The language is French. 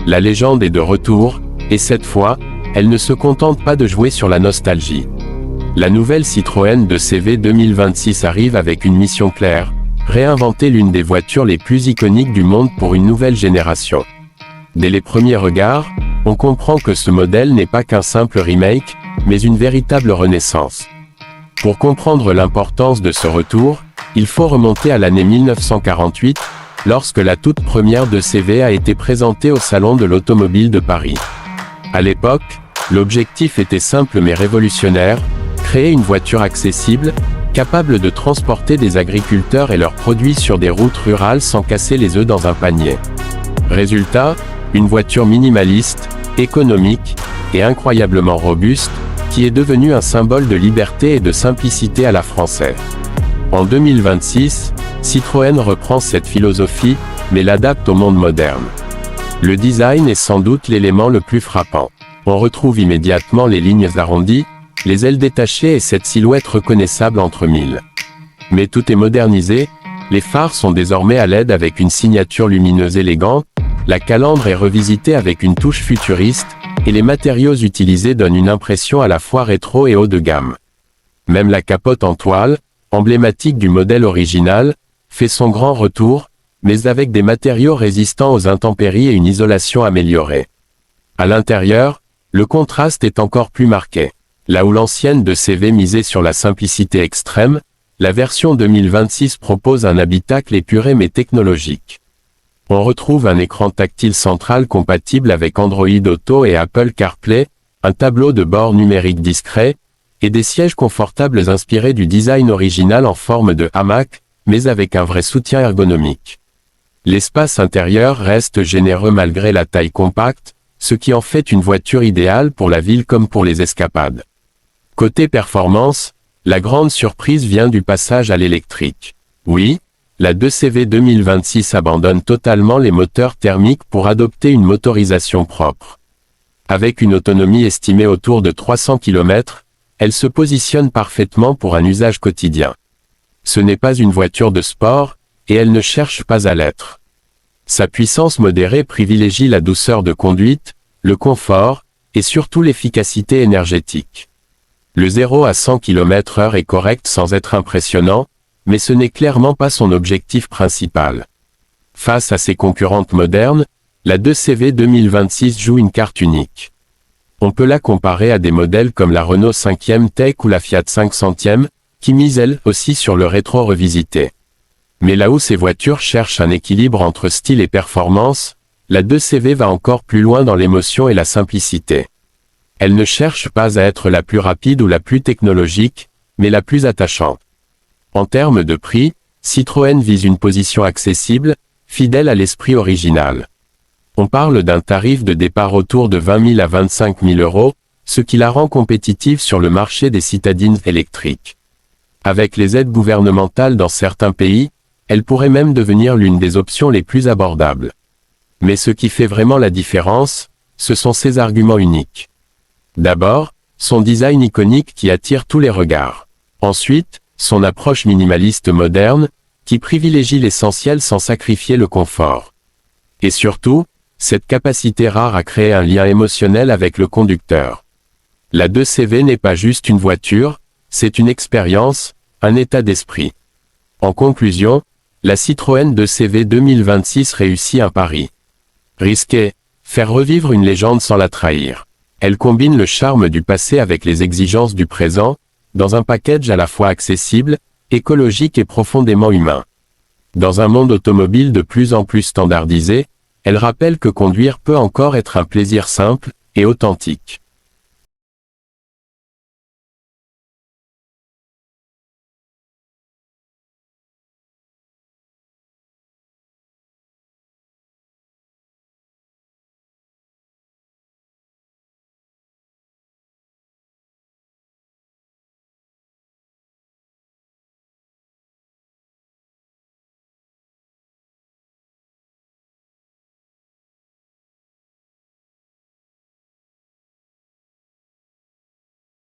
La légende est de retour, et cette fois, elle ne se contente pas de jouer sur la nostalgie. La nouvelle Citroën 2CV 2026 arrive avec une mission claire, réinventer l'une des voitures les plus iconiques du monde pour une nouvelle génération. Dès les premiers regards, on comprend que ce modèle n'est pas qu'un simple remake, mais une véritable renaissance. Pour comprendre l'importance de ce retour, il faut remonter à l'année 1948, lorsque la toute première 2CV a été présentée au Salon de l'Automobile de Paris. À l'époque, l'objectif était simple mais révolutionnaire, créer une voiture accessible, capable de transporter des agriculteurs et leurs produits sur des routes rurales sans casser les œufs dans un panier. Résultat, une voiture minimaliste, économique, et incroyablement robuste, qui est devenue un symbole de liberté et de simplicité à la française. En 2026, Citroën reprend cette philosophie, mais l'adapte au monde moderne. Le design est sans doute l'élément le plus frappant. On retrouve immédiatement les lignes arrondies, les ailes détachées et cette silhouette reconnaissable entre mille. Mais tout est modernisé, les phares sont désormais à LED avec une signature lumineuse élégante, la calandre est revisitée avec une touche futuriste, et les matériaux utilisés donnent une impression à la fois rétro et haut de gamme. Même la capote en toile, emblématique du modèle original, fait son grand retour, mais avec des matériaux résistants aux intempéries et une isolation améliorée. À l'intérieur, le contraste est encore plus marqué. Là où l'ancienne 2CV misait sur la simplicité extrême, la version 2026 propose un habitacle épuré mais technologique. On retrouve un écran tactile central compatible avec Android Auto et Apple CarPlay, un tableau de bord numérique discret, et des sièges confortables inspirés du design original en forme de hamac, mais avec un vrai soutien ergonomique. L'espace intérieur reste généreux malgré la taille compacte, ce qui en fait une voiture idéale pour la ville comme pour les escapades. Côté performance, la grande surprise vient du passage à l'électrique. Oui, la 2CV 2026 abandonne totalement les moteurs thermiques pour adopter une motorisation propre. Avec une autonomie estimée autour de 300 km, elle se positionne parfaitement pour un usage quotidien. Ce n'est pas une voiture de sport, et elle ne cherche pas à l'être. Sa puissance modérée privilégie la douceur de conduite, le confort, et surtout l'efficacité énergétique. Le 0 à 100 km/h est correct sans être impressionnant, mais ce n'est clairement pas son objectif principal. Face à ses concurrentes modernes, la 2CV 2026 joue une carte unique. On peut la comparer à des modèles comme la Renault 5e Tech ou la Fiat 500e, qui misent elles aussi sur le rétro revisité. Mais là où ces voitures cherchent un équilibre entre style et performance, la 2CV va encore plus loin dans l'émotion et la simplicité. Elle ne cherche pas à être la plus rapide ou la plus technologique, mais la plus attachante. En termes de prix, Citroën vise une position accessible, fidèle à l'esprit original. On parle d'un tarif de départ autour de 20 000 à 25 000 euros, ce qui la rend compétitive sur le marché des citadines électriques. Avec les aides gouvernementales dans certains pays, elle pourrait même devenir l'une des options les plus abordables. Mais ce qui fait vraiment la différence, ce sont ses arguments uniques. D'abord, son design iconique qui attire tous les regards. Ensuite, son approche minimaliste moderne, qui privilégie l'essentiel sans sacrifier le confort. Et surtout, cette capacité rare à créer un lien émotionnel avec le conducteur. La 2CV n'est pas juste une voiture, c'est une expérience, un état d'esprit. En conclusion, la Citroën 2CV 2026 réussit un pari. Risquer, faire revivre une légende sans la trahir. Elle combine le charme du passé avec les exigences du présent, dans un package à la fois accessible, écologique et profondément humain. Dans un monde automobile de plus en plus standardisé, elle rappelle que conduire peut encore être un plaisir simple et authentique.